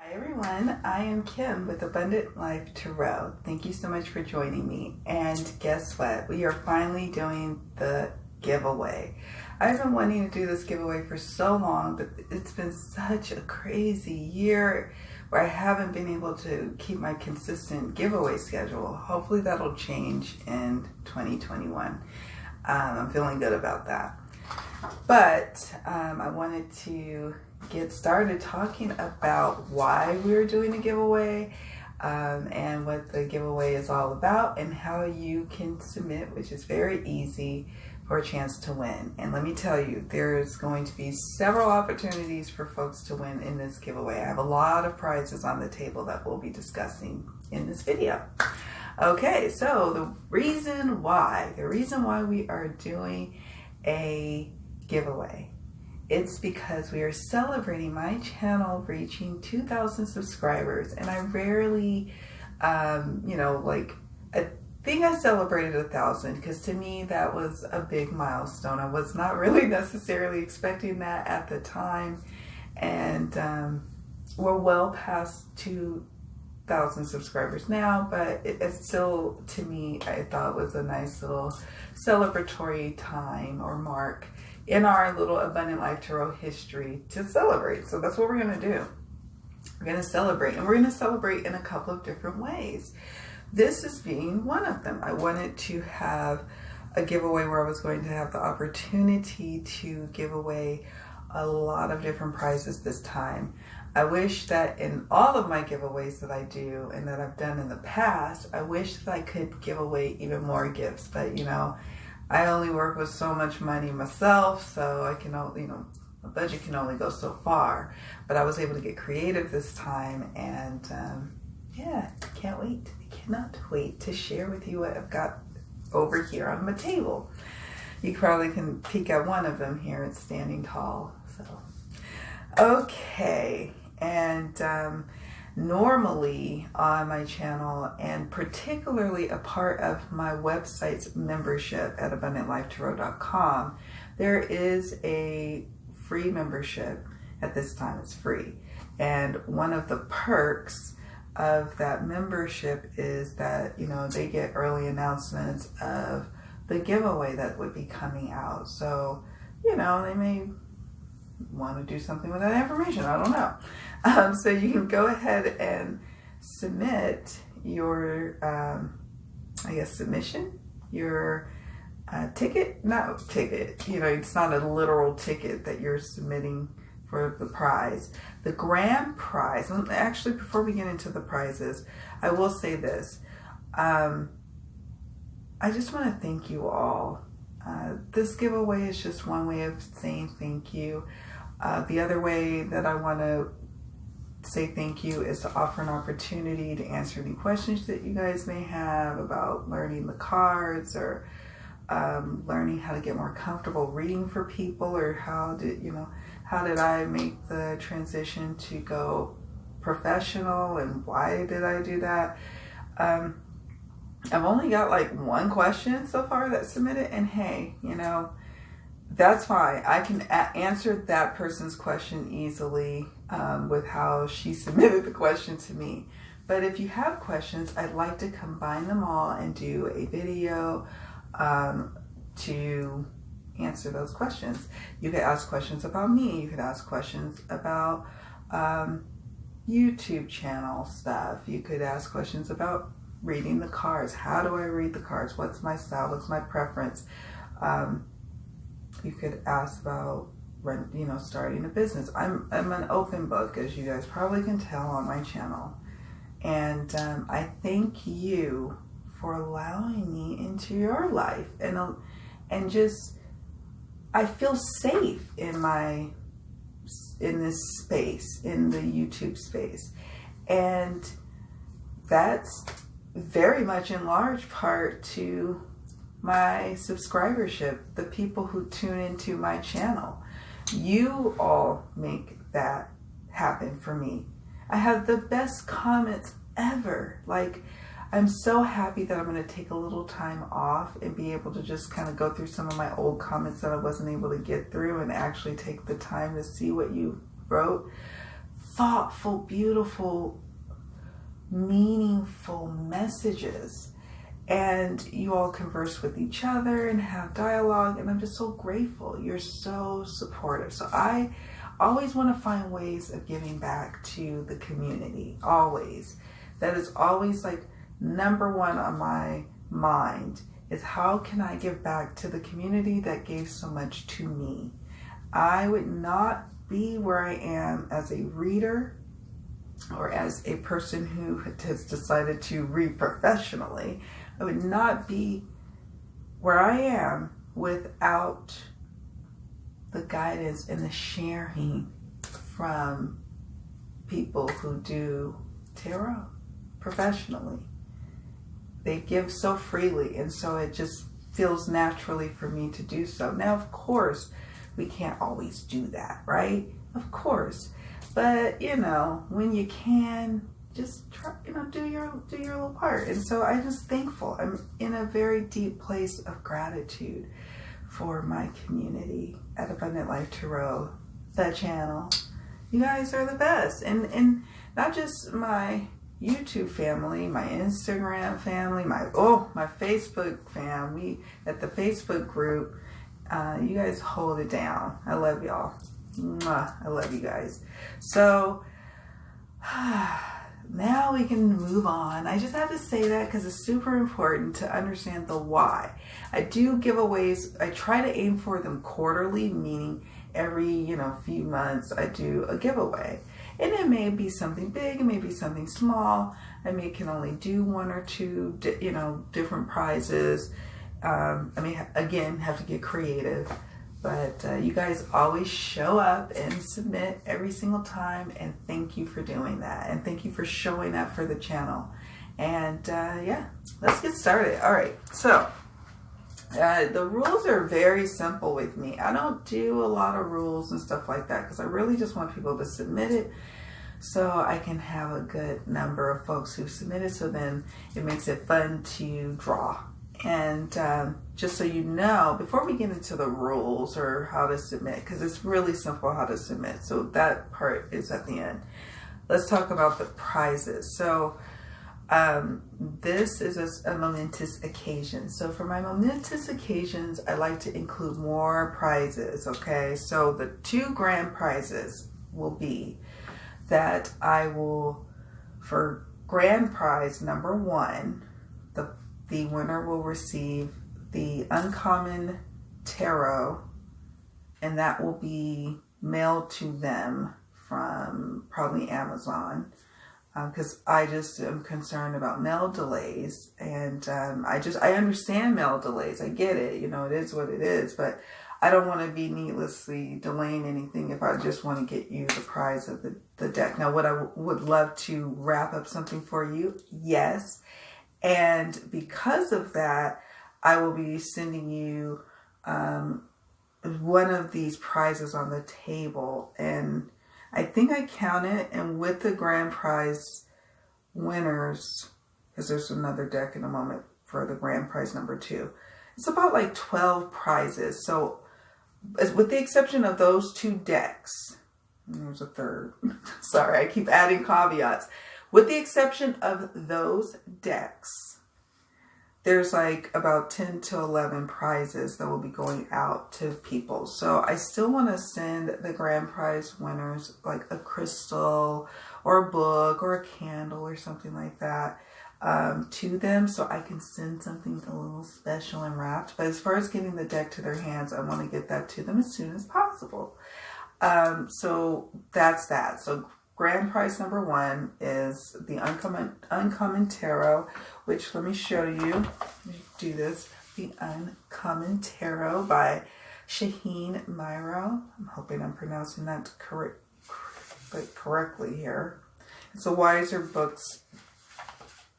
Hi everyone, I am Kim with Abundant Life Tarot. Thank you so much for joining me. And guess what? We are finally doing the giveaway. I've been wanting to do this giveaway for so long, but it's been such a crazy year where I haven't been able to keep my consistent giveaway schedule. Hopefully that'll change in 2021. I'm feeling good about that. But I wanted to get started talking about why we're doing a giveaway and what the giveaway is all about and how you can submit, which is very easy, for a chance to win. And let me tell you, there's going to be several opportunities for folks to win in this giveaway. I have a lot of prizes on the table that we'll be discussing in this video. Okay, so the reason why we are doing a giveaway, it's because we are celebrating my channel reaching 2,000 subscribers, and I rarely, I think I celebrated 1,000 because to me that was a big milestone. I was not really necessarily expecting that at the time, and we're well past 2,000 subscribers now, but it's still, to me, I thought was a nice little celebratory time or mark in our little Abundant Life Tarot history to celebrate. So that's what we're going to do. We're going to celebrate, and we're going to celebrate in a couple of different ways. This is being one of them. I wanted to have a giveaway where I was going to have the opportunity to give away a lot of different prizes this time. I wish that in all of my giveaways that I do and that I've done in the past, I wish that I could give away even more gifts, but I only work with so much money myself, so I can only, my budget can only go so far. But I was able to get creative this time, and can't wait. I cannot wait to share with you what I've got over here on my table. You probably can peek at one of them here. It's standing tall. So, okay, and normally on my channel, and particularly a part of my website's membership at abundantlifetarot.com, there is a free membership. At this time, it's free. And one of the perks of that membership is that, they get early announcements of the giveaway that would be coming out. So, they may want to do something with that information. I don't know. So you can go ahead and submit your, submission, your ticket. It's not a literal ticket that you're submitting for the prize. The grand prize, and actually before we get into the prizes, I will say this. I just want to thank you all. This giveaway is just one way of saying thank you. The other way that I want to say thank you is to offer an opportunity to answer any questions that you guys may have about learning the cards, or learning how to get more comfortable reading for people, or how did I make the transition to go professional, and why did I do that? I've only got like one question so far that's submitted, and hey, that's fine. I can answer that person's question easily with how she submitted the question to me. But if you have questions, I'd like to combine them all and do a video to answer those questions. You could ask questions about me. You could ask questions about YouTube channel stuff. You could ask questions about reading the cards. How do I read the cards? What's my style? What's my preference? You could ask about starting a business. I'm an open book, as you guys probably can tell on my channel. And I thank you for allowing me into your life, and just I feel safe in this space, in the YouTube space, and that's very much in large part to my subscribership, the people who tune into my channel. You all make that happen for me. I have the best comments ever. I'm so happy that I'm going to take a little time off and be able to just kind of go through some of my old comments that I wasn't able to get through, and actually take the time to see what you wrote. thoughtful, beautiful, meaningful messages. And you all converse with each other and have dialogue, and I'm just so grateful. You're so supportive. So I always want to find ways of giving back to the community, always. That is always like number one on my mind, is how can I give back to the community that gave so much to me? I would not be where I am as a reader or as a person who has decided to read professionally. I would not be where I am without the guidance and the sharing from people who do tarot professionally. They give so freely, and so it just feels naturally for me to do so. Now, of course, we can't always do that, right? Of course. But, you know, when you can, just try, you know, do your little part. And so I'm just thankful. I'm in a very deep place of gratitude for my community at Abundant Life Tarot, the channel. You guys are the best. And not just my YouTube family, my Instagram family, my Facebook fam. We at the Facebook group, you guys hold it down. I love y'all. Mwah, I love you guys. So now we can move on. I just had to say that because it's super important to understand the why. I do giveaways. I try to aim for them quarterly, meaning every few months I do a giveaway. And it may be something big, it may be something small. I can only do one or two, different prizes. I may, again, have to get creative. But you guys always show up and submit every single time. And thank you for doing that. And thank you for showing up for the channel. And yeah, let's get started. All right, so the rules are very simple with me. I don't do a lot of rules and stuff like that because I really just want people to submit it so I can have a good number of folks who submitted, so then it makes it fun to draw. And just so you know, before we get into the rules or how to submit, because it's really simple how to submit, so that part is at the end. Let's talk about the prizes. So this is a momentous occasion. So for my momentous occasions, I like to include more prizes, okay? So the 2 grand prizes will be that I will, for grand prize number 1, the winner will receive the Uncommon Tarot, and that will be mailed to them from probably Amazon. Because I just am concerned about mail delays, and I understand mail delays. I get it, it is what it is, but I don't want to be needlessly delaying anything if I just want to get you the prize of the deck. Now, would I would love to wrap up something for you? Yes. And because of that, I will be sending you one of these prizes on the table, and I think I counted, and with the grand prize winners, because there's another deck in a moment for the grand prize number 2, it's about like 12 prizes. So with the exception of those 2 decks, and there's a third, sorry, I keep adding caveats. With the exception of those decks, there's like about 10 to 11 prizes that will be going out to people. So I still want to send the grand prize winners like a crystal or a book or a candle or something like that to them, so I can send something a little special and wrapped. But as far as getting the deck to their hands, I want to get that to them as soon as possible. So that's that. So grand prize number 1 is the Uncommon Tarot, which, let me show you. Let me do this. The Uncommon Tarot by Shaheen Myro. I'm hoping I'm pronouncing that correctly here. It's a Wiser Books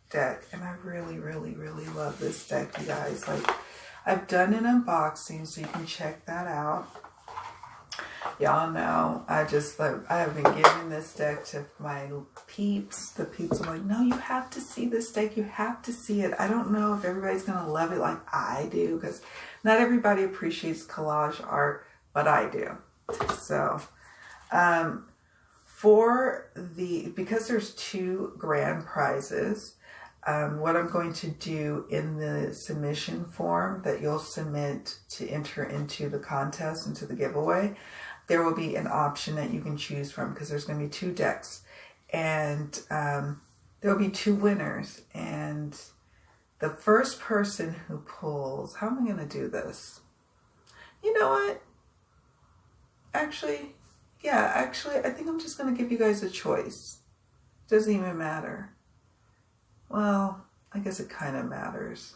deck, and I really, really, really love this deck, you guys. Like, I've done an unboxing, so you can check that out. Y'all know I have been giving this deck to my peeps. The peeps are like, no, you have to see this deck. You have to see it. I don't know if everybody's going to love it like I do, because not everybody appreciates collage art, but I do. So because there's 2 grand prizes, what I'm going to do in the submission form that you'll submit to enter into the contest, into the giveaway, there will be an option that you can choose from, because there's going to be 2 decks, and there will be 2 winners, and the first person who pulls, how am I going to do this? You know what? Actually, I think I'm just going to give you guys a choice. Doesn't even matter. Well, I guess it kind of matters.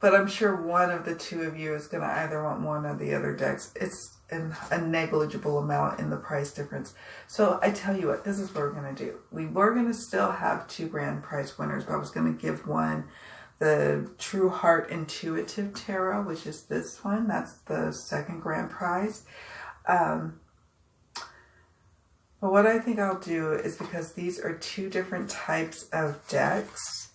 But I'm sure one of the 2 of you is going to either want one of the other decks. It's a negligible amount in the price difference. So I tell you what, this is what we're going to do. We were going to still have 2 grand prize winners, but I was going to give one the True Heart Intuitive Tarot, which is this one. That's the 2nd grand prize. But what I think I'll do is, because these are 2 different types of decks,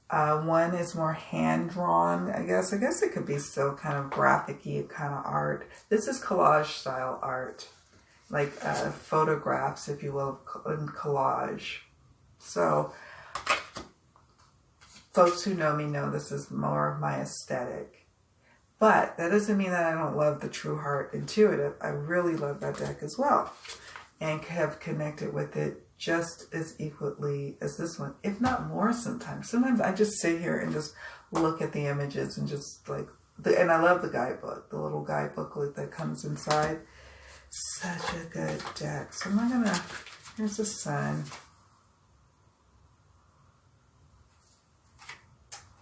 one is more hand-drawn, I guess it could be still kind of graphic-y kind of art. This is collage-style art, like photographs, if you will, in collage. So, folks who know me know this is more of my aesthetic. But that doesn't mean that I don't love the True Heart Intuitive. I really love that deck as well, and have connected with it just as equally as this one, if not more sometimes. Sometimes I just sit here and just look at the images and just like, and I love the guidebook, the little guide booklet that comes inside. Such a good deck. So here's the sun.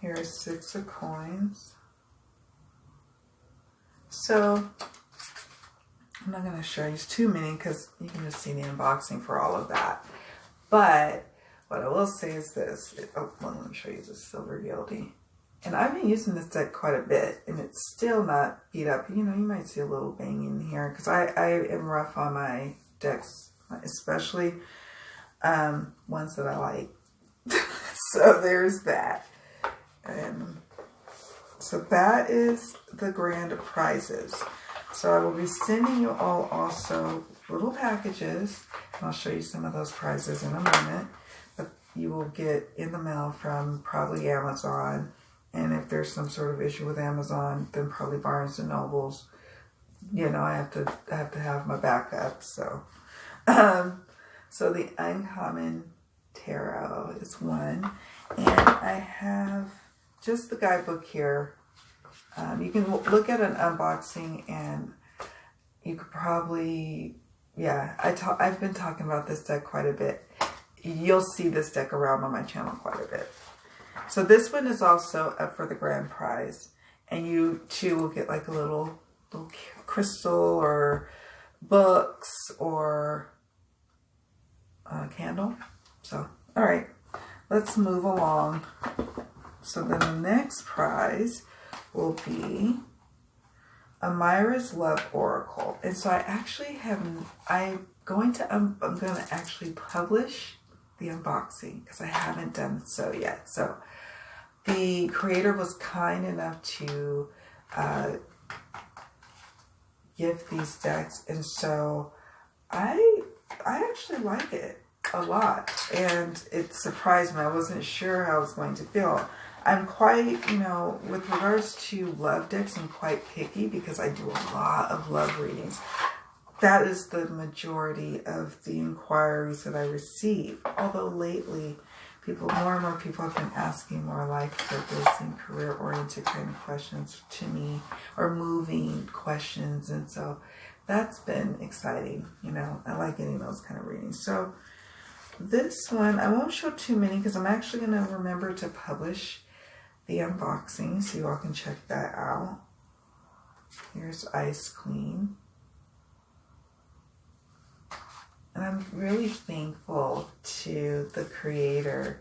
Here's 6 of coins. So I'm not going to show you too many, because you can just see the unboxing for all of that. But what I will say is this. Let me show you the silver gilding. And I've been using this deck quite a bit, and it's still not beat up. You know, you might see a little banging here, because I am rough on my decks, especially ones that I like. So there's that. And so that is the grand prizes. So I will be sending you all also little packages, and I'll show you some of those prizes in a moment, but you will get in the mail from probably Amazon, and if there's some sort of issue with Amazon, then probably Barnes and Nobles. You know, I have to have my backup. So so the Uncommon Tarot is one, and I have just the guidebook here. You can look at an unboxing, and you could probably, I've been talking about this deck quite a bit. You'll see this deck around on my channel quite a bit. So this one is also up for the grand prize, and you too will get like a little crystal or books or a candle. So, all right, let's move along. So then the next prize will be Amira's Love Oracle. And so I'm going to actually publish the unboxing, because I haven't done so yet. So the creator was kind enough to give these decks, and so I actually like it a lot, and it surprised me. I wasn't sure how I was going to feel. I'm quite, with regards to love decks, I'm quite picky, because I do a lot of love readings. That is the majority of the inquiries that I receive. Although lately, more and more people have been asking more life purpose and career-oriented kind of questions to me, or moving questions. And so that's been exciting. I like getting those kind of readings. So this one, I won't show too many, because I'm actually going to remember to publish the unboxing, so you all can check that out. Here's Ice Queen. And I'm really thankful to the creator.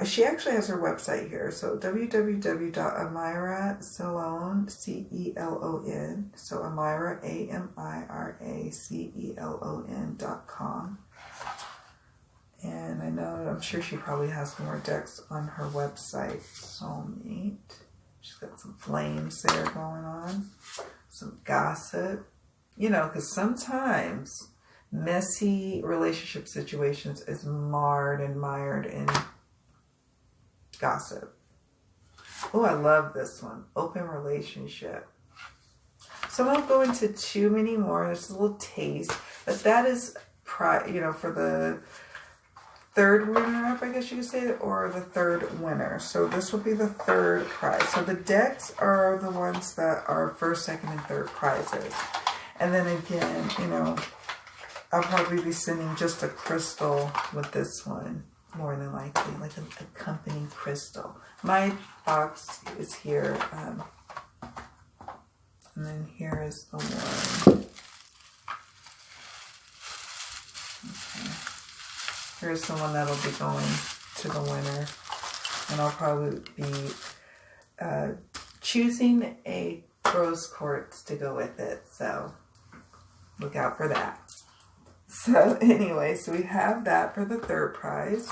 She actually has her website here. So www.amiracelon, C-E-L-O-N. So Amira, AMIRACELON.com. And I'm sure she probably has more decks on her website. Soulmate. She's got some flames there going on. Some gossip. you know, because sometimes messy relationship situations is marred and mired in gossip. Oh, I love this one. Open relationship. So I won't go into too many more. There's a little taste. But that is, you know, for the third runner-up, I guess you could say, or the third winner. So this will be the third prize. So the decks are the ones that are first, second, and third prizes. And then again, you know, I'll probably be sending just a crystal with this one, more than likely, like a company crystal. My box is here, and then here is the one. Okay. Here's the one that'll be going to the winner, and I'll probably be choosing a rose quartz to go with it, so look out for that. So anyway, so we have that for the third prize.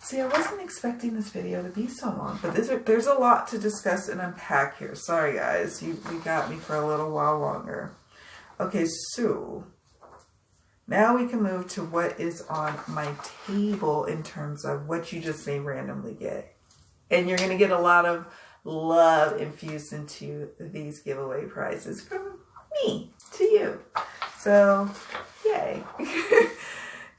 See, I wasn't expecting this video to be so long, but there's a lot to discuss and unpack here. Sorry, guys. You got me for a little while longer. Okay, so now we can move to what is on my table in terms of what you just may randomly get. And you're going to get a lot of love infused into these giveaway prizes from me to you. So, yay.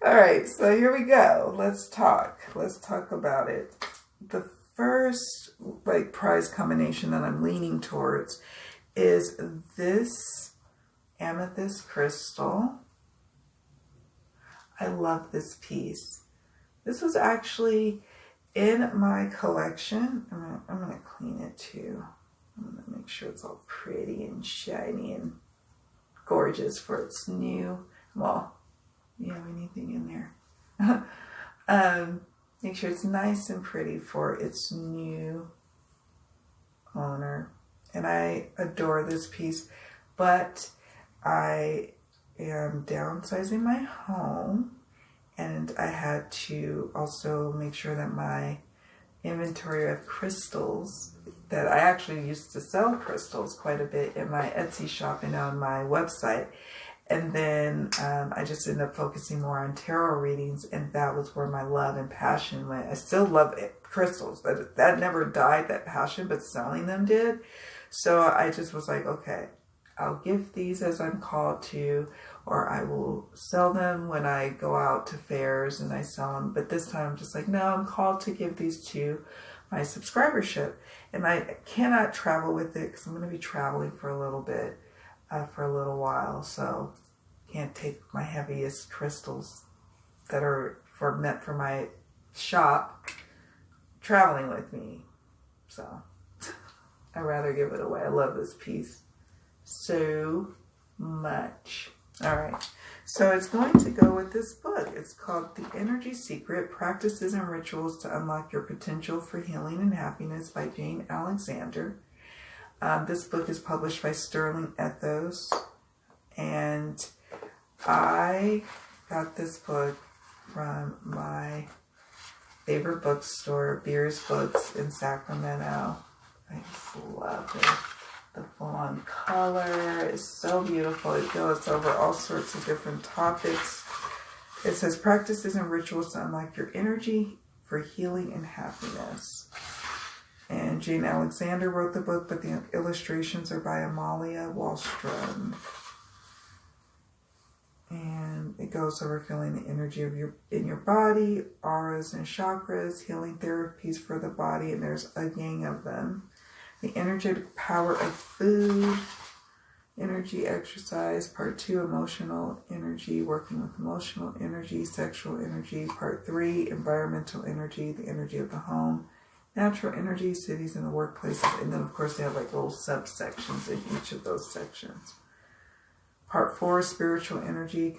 All right, so here we go. Let's talk. Let's talk about it. The first prize combination that I'm leaning towards is this Amethyst Crystal. I love this piece. This was actually in my collection. I'm gonna clean it too. I'm gonna make sure it's all pretty and shiny and gorgeous for its new, well, you have anything in there. Make sure it's nice and pretty for its new owner. And I adore this piece, but I am downsizing my home, and I had to also make sure that my inventory of crystals, that I actually used to sell crystals quite a bit in my Etsy shop and on my website. And then I just ended up focusing more on tarot readings, and that was where my love and passion went. I still love crystals, but that never died, that passion, but selling them did. So I just was like, okay, I'll gift these as I'm called to, or I will sell them when I go out to fairs and I sell them. But this time I'm just like, no, I'm called to give these to my subscribership. And I cannot travel with it because I'm going to be traveling for a little bit, for a little while. So can't take my heaviest crystals that are meant for my shop traveling with me. So I'd rather give it away. I love this piece so much. All right, so it's going to go with this book. It's called The Energy Secret, Practices and Rituals to Unlock Your Potential for Healing and Happiness by Jane Alexander. This book is published by Sterling Ethos, and I got this book from my favorite bookstore, Beers Books in Sacramento. I just love it. The full-on color is so beautiful. It goes over all sorts of different topics. It says practices and rituals to unlock your energy for healing and happiness. And Jane Alexander wrote the book, but the illustrations are by Amalia Wallstrom. And it goes over feeling the energy of in your body, auras and chakras, healing therapies for the body, and there's a gang of them. The energetic power of food, energy exercise, part 2, emotional energy, working with emotional energy, sexual energy, part 3, environmental energy, the energy of the home, natural energy, cities and the workplaces, and then of course they have little subsections in each of those sections. Part 4, spiritual energy,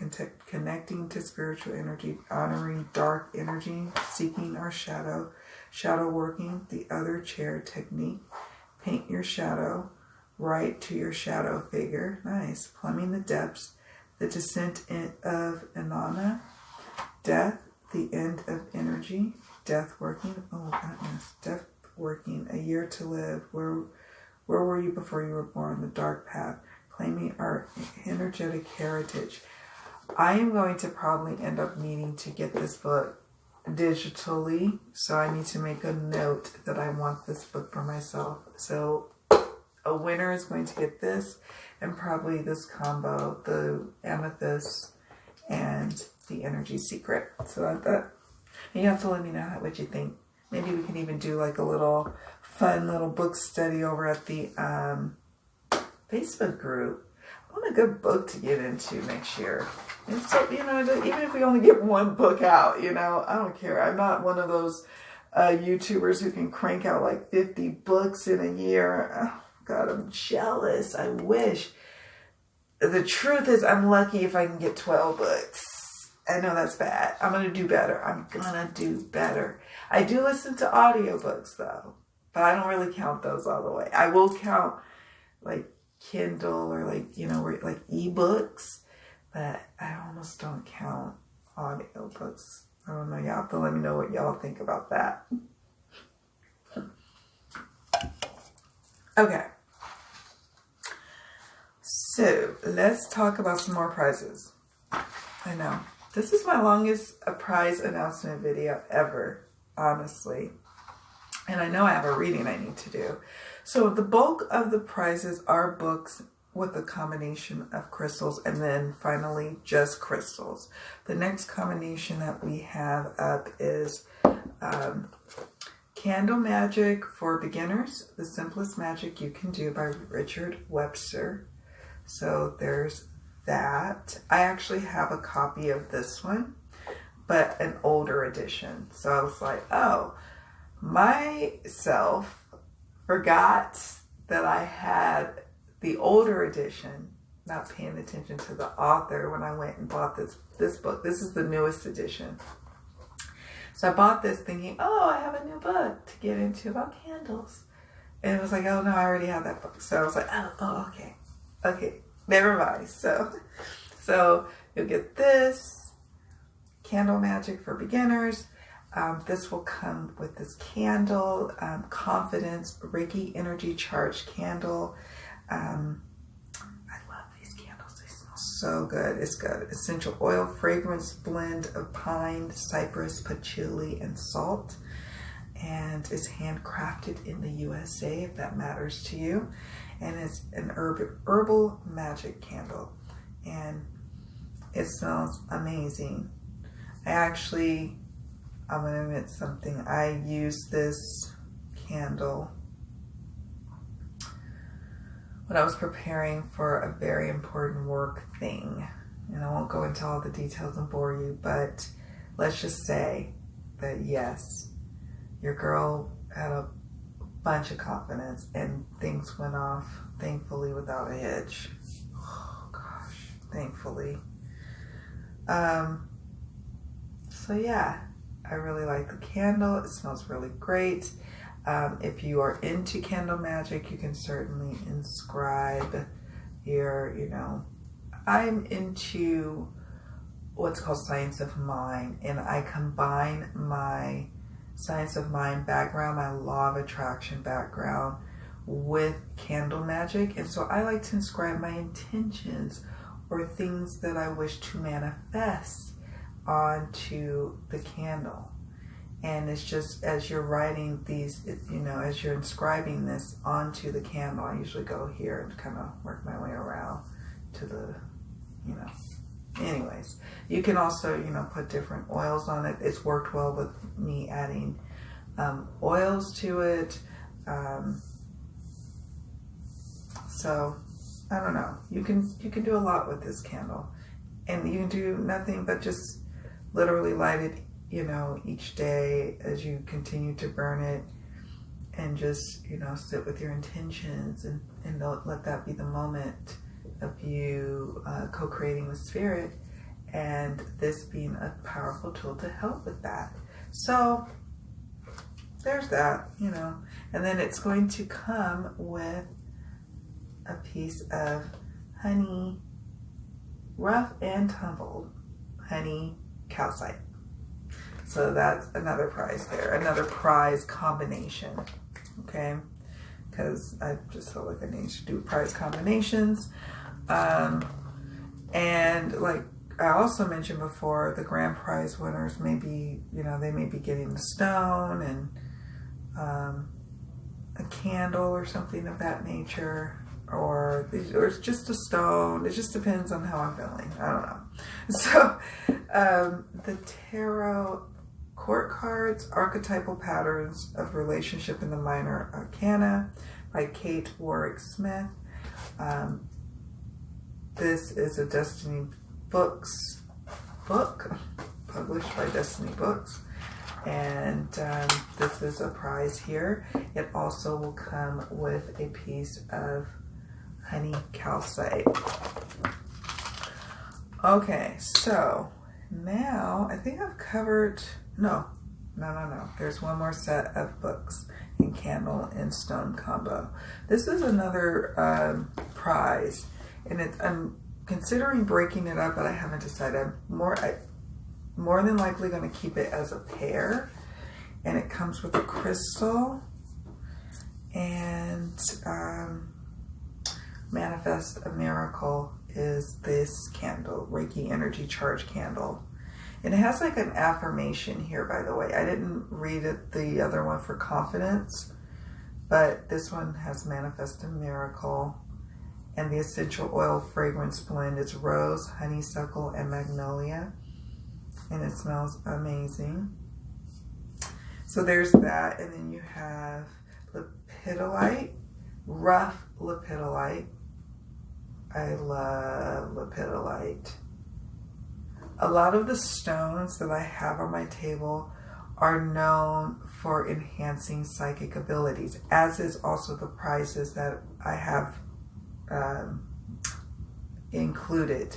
connecting to spiritual energy, honoring dark energy, seeking our shadow, shadow working, the other chair technique, paint your shadow, write to your shadow figure, nice, plumbing the depths, the descent of Inanna, death, the end of energy, death working, oh goodness, death working, a year to live, where were you before you were born, the dark path, Claiming Our Energetic Heritage. I am going to probably end up needing to get this book digitally, so I need to make a note that I want this book for myself. So a winner is going to get this, and probably this combo, the Amethyst and the Energy Secret. So that you have to let me know what you think. Maybe we can even do like a little fun little book study over at the Facebook group. I want a good book to get into next year. And so, you know, even if we only get one book out, you know, I don't care. I'm not one of those YouTubers who can crank out like 50 books in a year. Oh, God, I'm jealous. I wish. The truth is, I'm lucky if I can get 12 books. I know that's bad. I'm going to do better. I'm going to do better. I do listen to audiobooks, though. But I don't really count those all the way. I will count, like, Kindle or, like, you know, like ebooks. But I almost don't count audiobooks. I don't know. Y'all have to let me know what y'all think about that. Okay. So, let's talk about some more prizes. I know. This is my longest prize announcement video ever, honestly. And I know I have a reading I need to do. So, the bulk of the prizes are books with a combination of crystals, and then finally just crystals. The next combination that we have up is Candle Magic for Beginners, the Simplest Magic You Can Do by Richard Webster. So there's that. I actually have a copy of this one, but an older edition. So I was like, oh, myself forgot that I had the older edition, not paying attention to the author when I went and bought this book. This is the newest edition. So I bought this thinking, oh, I have a new book to get into about candles. And it was like, oh no, I already have that book. So I was like, oh okay. Okay, never mind. So you'll get this, Candle Magic for Beginners. This will come with this candle, Confidence, Reiki Energy Charged Candle. I love these candles. They smell so good. It's got essential oil fragrance blend of pine, cypress, patchouli, and salt. And it's handcrafted in the USA, if that matters to you. And it's an herbal magic candle. And it smells amazing. I'm going to admit something. I used this candle when I was preparing for a very important work thing. And I won't go into all the details and bore you, but let's just say that yes, your girl had a bunch of confidence and things went off, thankfully, without a hitch. Oh gosh, thankfully. So yeah, I really like the candle. It smells really great. If you are into candle magic, you can certainly inscribe your, I'm into what's called Science of Mind, and I combine my Science of Mind background, my Law of Attraction background, with candle magic. And so I like to inscribe my intentions or things that I wish to manifest onto the candle. And it's just as you're writing these, as you're inscribing this onto the candle, I usually go here and kind of work my way around to the, anyways. You can also, put different oils on it. It's worked well with me adding oils to it. So, I don't know. You can do a lot with this candle. And you can do nothing but just literally light it, each day as you continue to burn it, and just, sit with your intentions and don't let that be the moment of you co-creating with spirit, and this being a powerful tool to help with that. So there's that, and then it's going to come with a piece of honey, rough and tumbled honey calcite. So that's another prize there, another prize combination, okay? Because I just felt like I need to do prize combinations. And like I also mentioned before, the grand prize winners may be, they may be getting a stone and a candle or something of that nature, or it's just a stone. It just depends on how I'm feeling. I don't know. So the tarot court cards, archetypal patterns of relationship in the minor arcana by Kate Warwick Smith. This is a Destiny Books book, published by Destiny Books, and this is a prize here. It also will come with a piece of honey calcite. Okay, so now I think I've covered, no. There's one more set of books in candle and stone combo. This is another prize, and I'm considering breaking it up, but I haven't decided. I'm more than likely going to keep it as a pair, and it comes with a crystal and Manifest a Miracle is this candle, Reiki Energy Charge candle. And it has like an affirmation here, by the way. I didn't read the other one for confidence, but this one has Manifest a Miracle. And the essential oil fragrance blend is rose, honeysuckle, and magnolia. And it smells amazing. So there's that. And then you have lepidolite, rough lepidolite. I love lepidolite. A lot of the stones that I have on my table are known for enhancing psychic abilities, as is also the prizes that I have included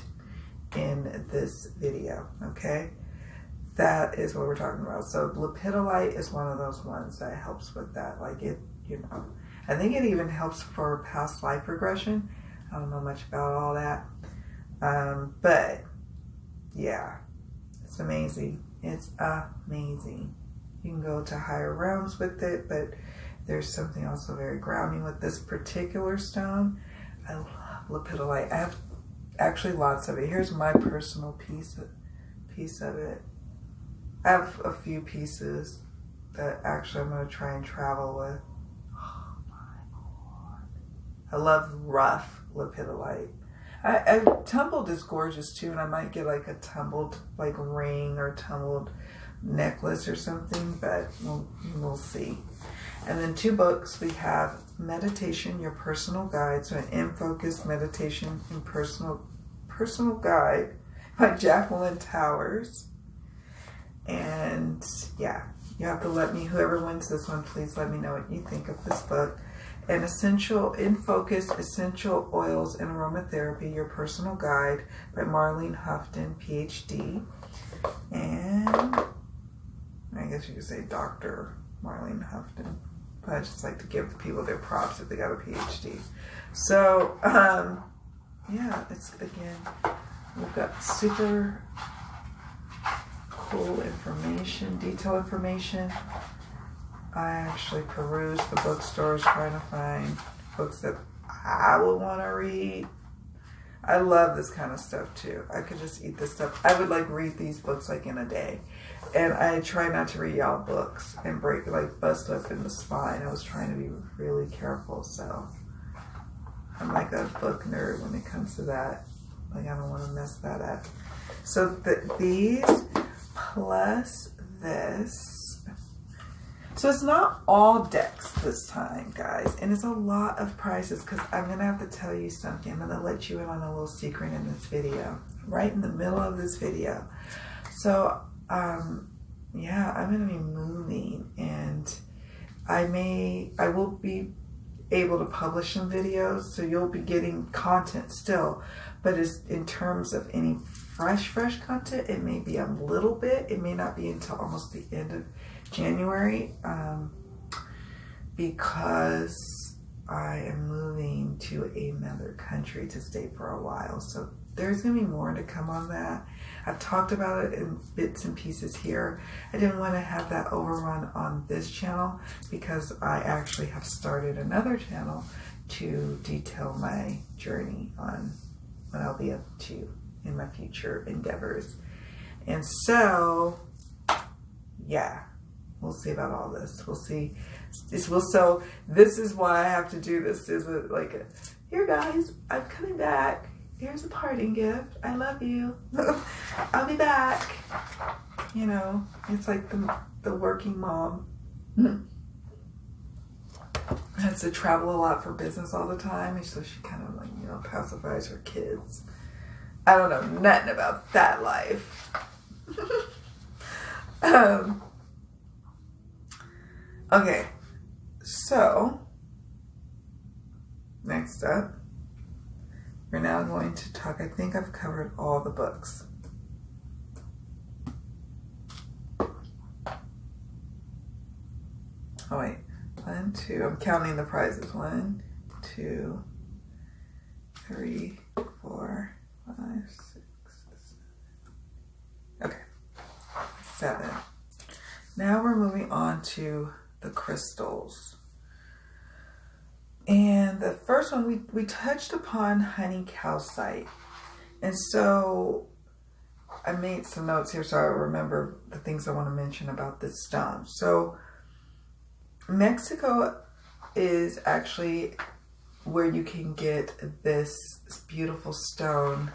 in this video. Okay, that is what we're talking about. So lepidolite is one of those ones that helps with that. Like it, I think it even helps for past life regression. I don't know much about all that, but yeah, it's amazing. It's amazing. You can go to higher realms with it, but there's something also very grounding with this particular stone. I love lepidolite. I have actually lots of it. Here's my personal piece of it. I have a few pieces that actually I'm going to try and travel with. Oh my Lord. I love rough lepidolite. Tumbled is gorgeous too, and I might get like a tumbled like ring or tumbled necklace or something, but we'll see. And then two books. We have Meditation, Your Personal Guide, so an in-focus meditation and personal guide by Jacqueline Towers. And yeah, you have to whoever wins this one, please let me know what you think of this book. And In Focus, Essential Oils and Aromatherapy, Your Personal Guide by Marlene Houghton, PhD. And I guess you could say Dr. Marlene Houghton. But I just like to give people their props if they got a PhD. So, yeah, it's, again, we've got super cool information, detailed information. I actually perused the bookstores trying to find books that I would want to read. I love this kind of stuff too. I could just eat this stuff. I would like read these books like in a day. And I try not to read y'all books and bust up in the spine. I was trying to be really careful. So I'm like a book nerd when it comes to that. Like I don't want to mess that up. So these plus this. So it's not all decks this time, guys, and it's a lot of prizes because I'm going to have to tell you something. I'm going to let you in on a little secret in this video, right in the middle of this video. So, yeah, I'm going to be moving, and I will be able to publish some videos, so you'll be getting content still, but in terms of any fresh content, it may be a little bit. It may not be until almost the end of January, because I am moving to another country to stay for a while. So there's going to be more to come on that. I've talked about it in bits and pieces here. I didn't want to have that overrun on this channel because I actually have started another channel to detail my journey on what I'll be up to in my future endeavors. And so, yeah, we'll see about all this. We'll see. So this is why I have to do this. Is it like, here guys, I'm coming back. Here's a parting gift. I love you. I'll be back. You know, it's like the working mom has to travel a lot for business all the time. And so she kind of like, you know, pacifies her kids. I don't know nothing about that life. Okay, so next up, we're now going to talk. I think I've covered all the books. Oh wait, 1, 2. I'm counting the prizes. 1, 2, 3, 4, 5, 6, 7. Okay, 7. Now we're moving on to the crystals. And the first one, we touched upon honey calcite. And so I made some notes here so I remember the things I want to mention about this stone. So Mexico is actually where you can get this beautiful stone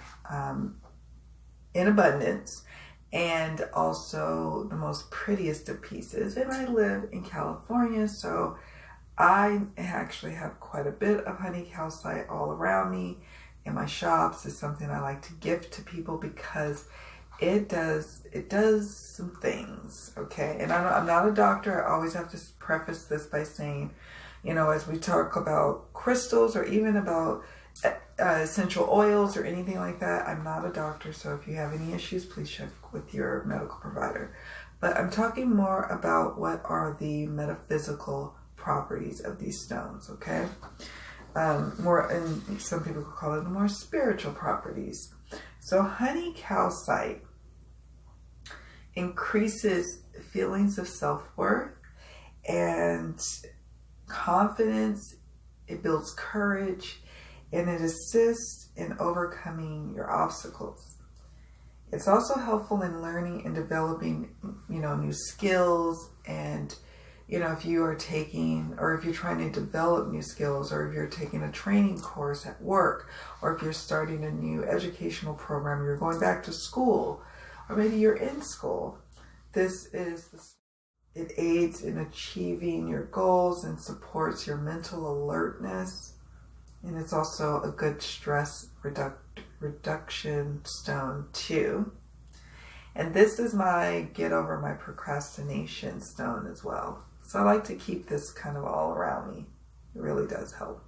in abundance, and also the most prettiest of pieces. And I live in California, so I actually have quite a bit of honey calcite all around me in my shops. It's something I like to gift to people because it does some things, okay? And I'm not a doctor. I always have to preface this by saying, you know, as we talk about crystals or even about essential oils or anything like that, I'm not a doctor, so if you have any issues, please check with your medical provider. But I'm talking more about what are the metaphysical properties of these stones, okay? And some people call it the more spiritual properties. So honey calcite increases feelings of self-worth and confidence. It builds courage, and it assists in overcoming your obstacles. It's also helpful in learning and developing, you know, new skills. And, you know, if you are taking, or if you're trying to develop new skills, or if you're taking a training course at work, or if you're starting a new educational program, you're going back to school, or maybe you're in school, it aids in achieving your goals and supports your mental alertness. And it's also a good stress reduction stone too. And this is my get over my procrastination stone as well. So I like to keep this kind of all around me. It really does help.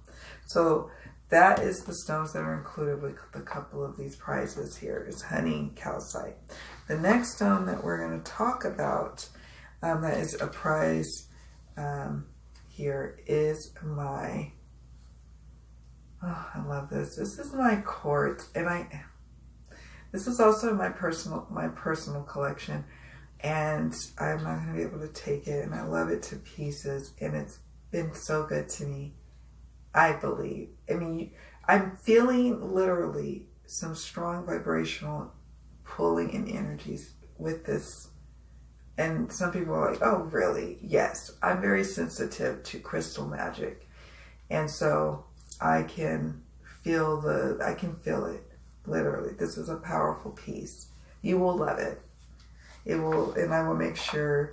So that is the stones that are included with a couple of these prizes here is honey calcite. The next stone that we're going to talk about that is a prize here is my, oh, I love this. This is my quartz, and this is also in my personal collection, and I'm not going to be able to take it, and I love it to pieces, and it's been so good to me, I believe. I mean, I'm feeling literally some strong vibrational pulling in energies with this. And some people are like, oh, really? Yes. I'm very sensitive to crystal magic. And so I can feel it, literally. This is a powerful piece. You will love it. It will, and I will make sure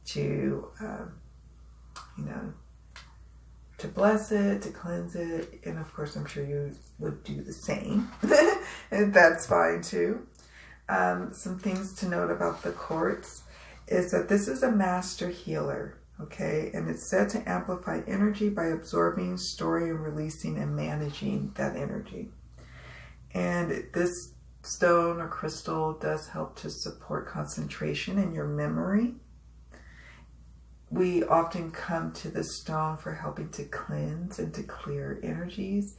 to, to bless it, to cleanse it. And of course, I'm sure you would do the same. And that's fine too. Some things to note about the quartz is that this is a master healer, okay? And it's said to amplify energy by absorbing, storing, and releasing and managing that energy. And this stone or crystal does help to support concentration and your memory. We often come to this stone for helping to cleanse and to clear energies,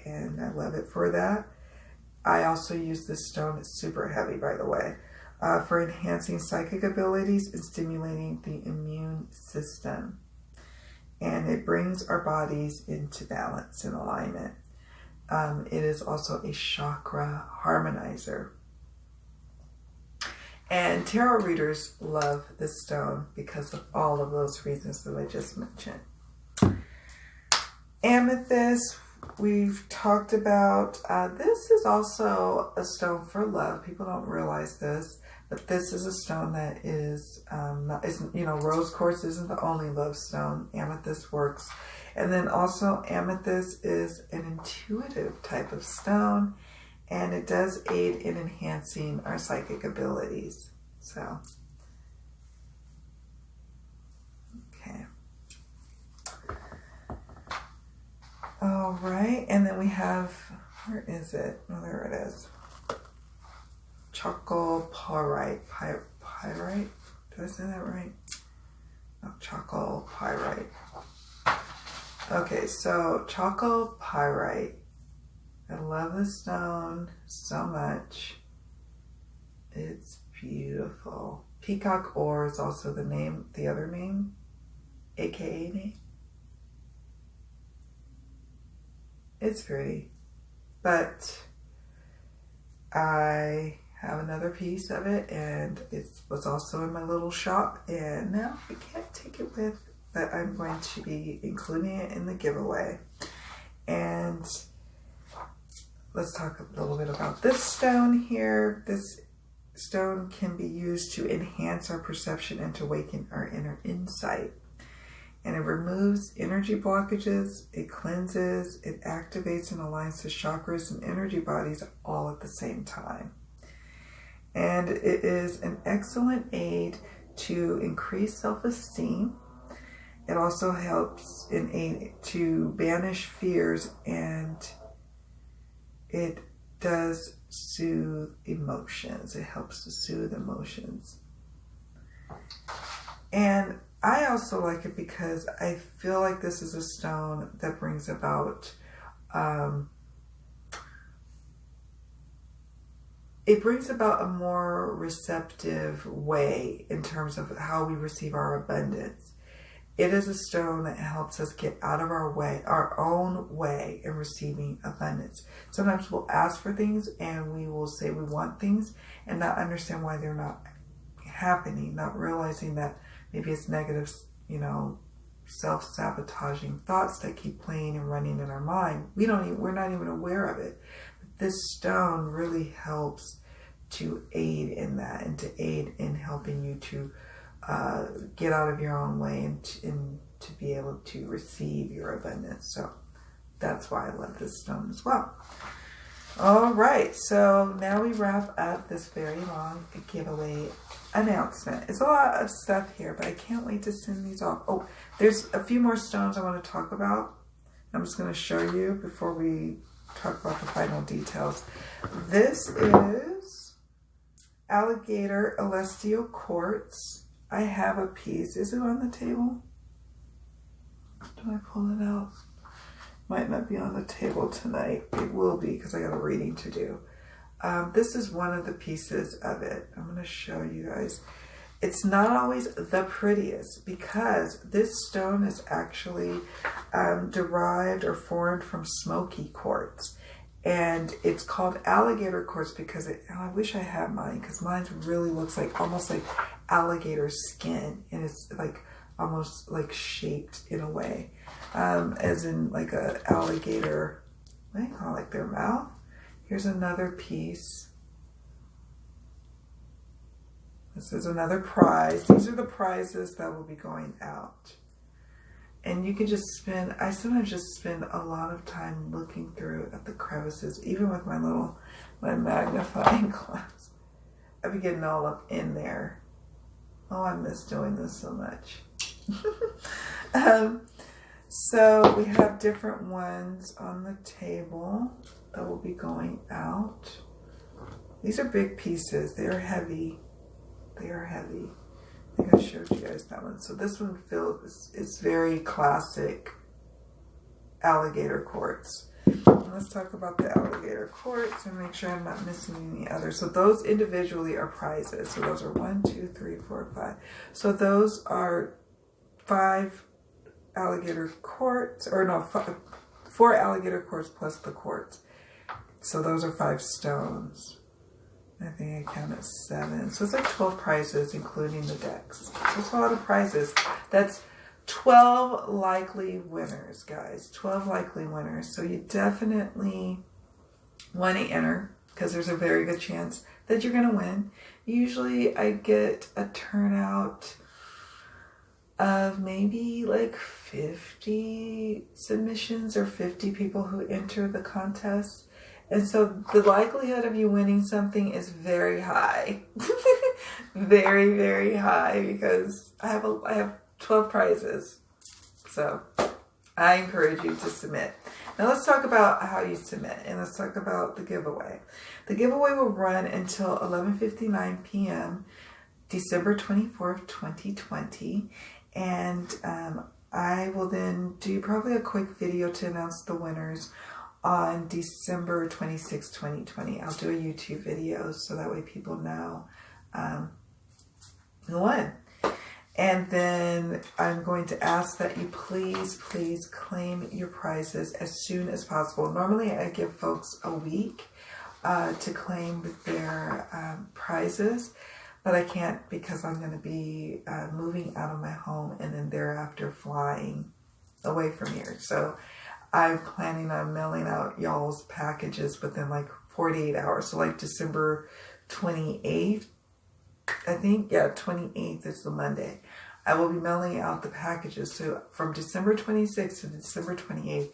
and I love it for that. I also use this stone, it's super heavy by the way, for enhancing psychic abilities and stimulating the immune system. And it brings our bodies into balance and alignment. It is also a chakra harmonizer. And tarot readers love this stone because of all of those reasons that I just mentioned. Amethyst, we've talked about. This is also a stone for love. People don't realize this, but this is a stone that is, rose quartz isn't the only love stone. Amethyst works. And then also amethyst is an intuitive type of stone, and it does aid in enhancing our psychic abilities. So, okay. All right, and then we have, where is it? Oh, there it is. Pyrite. Pyrite? Did I say that right? No, Pyrite. Okay, so Pyrite. I love this stone so much. It's beautiful. Peacock ore is also the other name, aka name. It's pretty, but I have another piece of it, and it was also in my little shop, and now I can't take it with, but I'm going to be including it in the giveaway. And let's talk a little bit about this stone here. This stone can be used to enhance our perception and to awaken our inner insight. And it removes energy blockages, it cleanses, it activates and aligns the chakras and energy bodies all at the same time. And it is an excellent aid to increase self-esteem. It also helps to banish fears, and it does soothe emotions. It helps to soothe emotions. And I also like it because I feel like this is a stone that brings about, it brings about a more receptive way in terms of how we receive our abundance. It is a stone that helps us get out of our own way in receiving abundance. Sometimes we'll ask for things and we will say we want things and not understand why they're not happening, not realizing that maybe it's negative, self-sabotaging thoughts that keep playing and running in our mind. We're not even aware of it. But this stone really helps to aid in that, and to aid in helping you to get out of your own way and to be able to receive your abundance. So that's why I love this stone as well. All right, so now we wrap up this very long giveaway announcement. It's a lot of stuff here, but I can't wait to send these off. Oh, there's a few more stones I want to talk about. I'm just going to show you before we talk about the final details. This is Alligator Quartz. I have a piece. Is it on the table? Do I pull it out? Might not be on the table tonight. It will be because I got a reading to do. This is one of the pieces of it. I'm going to show you guys. It's not always the prettiest because this stone is actually derived or formed from smoky quartz. And it's called Alligator Quartz because I wish I had mine, because mine really looks almost like alligator skin. And it's almost shaped in a way. As in like a alligator, what do you call it, like their mouth? Here's another piece. This is another prize. These are the prizes that will be going out. And you can just I sometimes just spend a lot of time looking through at the crevices, even with my magnifying glass. I'd be getting all up in there. Oh, I miss doing this so much. So we have different ones on the table that will be going out. These are big pieces. They are heavy. They are heavy. I think I showed you guys that one. So this one is very classic alligator quartz. Let's talk about the alligator quartz and make sure I'm not missing any others. So those individually are prizes. So those are 1, 2, 3, 4, 5. So those are 5 alligator quartz, or no, 4 alligator quartz plus the quartz. So those are 5 stones. I think I counted 7. So it's like 12 prizes, including the decks. So it's a lot of prizes. That's 12 likely winners, guys. 12 likely winners. So you definitely want to enter, because there's a very good chance that you're going to win. Usually I get a turnout of maybe like 50 submissions or 50 people who enter the contest. And so the likelihood of you winning something is very high. Very, very high, because I have 12 prizes. So I encourage you to submit. Now let's talk about how you submit, and let's talk about the giveaway. The giveaway will run until 11:59 p.m. December 24th, 2020. And I will then do probably a quick video to announce the winners on December 26th, 2020. I'll do a YouTube video so that way people know who won. And then I'm going to ask that you please claim your prizes as soon as possible. Normally I give folks a week to claim their prizes, but I can't, because I'm going to be moving out of my home and then thereafter flying away from here. So I'm planning on mailing out y'all's packages within like 48 hours. So like December 28th, I think. Yeah, 28th is the Monday. I will be mailing out the packages. So from December 26th to December 28th,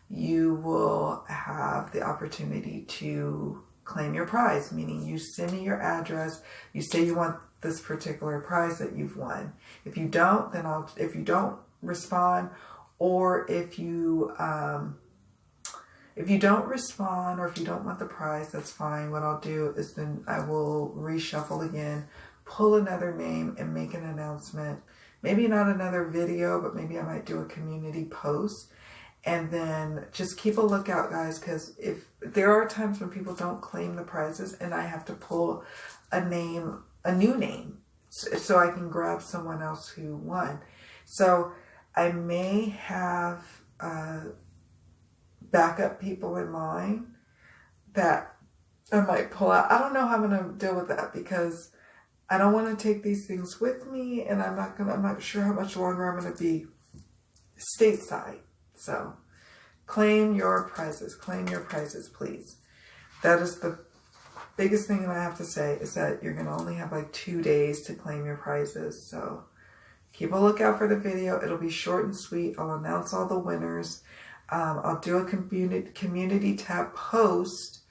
you will have the opportunity to claim your prize, meaning you send me your address, you say you want this particular prize that you've won. If you don't, then if you don't respond, or if you don't respond, or if you don't want the prize, that's fine. What I'll do is then I will reshuffle again, pull another name, and make an announcement. Maybe not another video, but maybe I might do a community post. And then just keep a lookout, guys, because if there are times when people don't claim the prizes and I have to pull a new name, so I can grab someone else who won. So I may have backup people in mind that I might pull out. I don't know how I'm going to deal with that, because I don't want to take these things with me, and I'm not sure how much longer I'm going to be stateside. So claim your prizes, please. That is the biggest thing that I have to say, is that you're going to only have like 2 days to claim your prizes. So keep a lookout for the video. It'll be short and sweet. I'll announce all the winners. I'll do a community tab post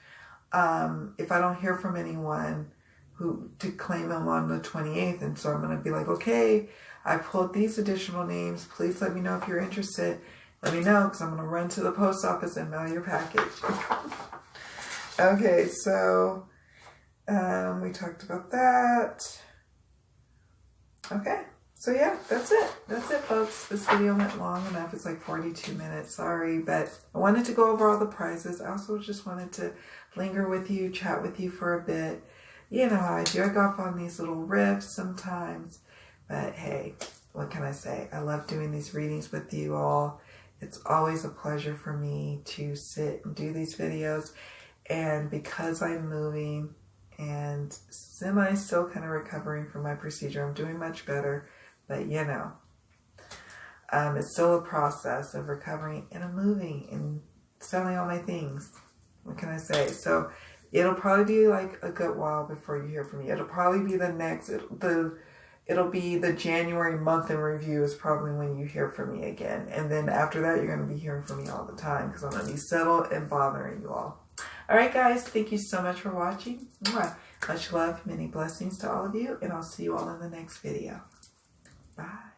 if I don't hear from anyone to claim them on the 28th. And so I'm going to be like, okay, I pulled these additional names. Please let me know if you're interested. Let me know, because I'm going to run to the post office and mail your package. Okay, so we talked about that. Okay, so yeah, that's it. That's it, folks. This video went long enough. It's like 42 minutes. Sorry, but I wanted to go over all the prizes. I also just wanted to linger with you, chat with you for a bit. You know how I do. I go off on these little riffs sometimes. But hey, what can I say? I love doing these readings with you all. It's always a pleasure for me to sit and do these videos. And because I'm moving and still kind of recovering from my procedure, I'm doing much better. But you know, it's still a process of recovering, and I'm moving and selling all my things. What can I say? So it'll probably be like a good while before you hear from me. It'll probably be it'll be the January month in review is probably when you hear from me again. And then after that, you're going to be hearing from me all the time, because I'm going to be settled and bothering you all. All right, guys. Thank you so much for watching. Much love, many blessings to all of you, and I'll see you all in the next video. Bye.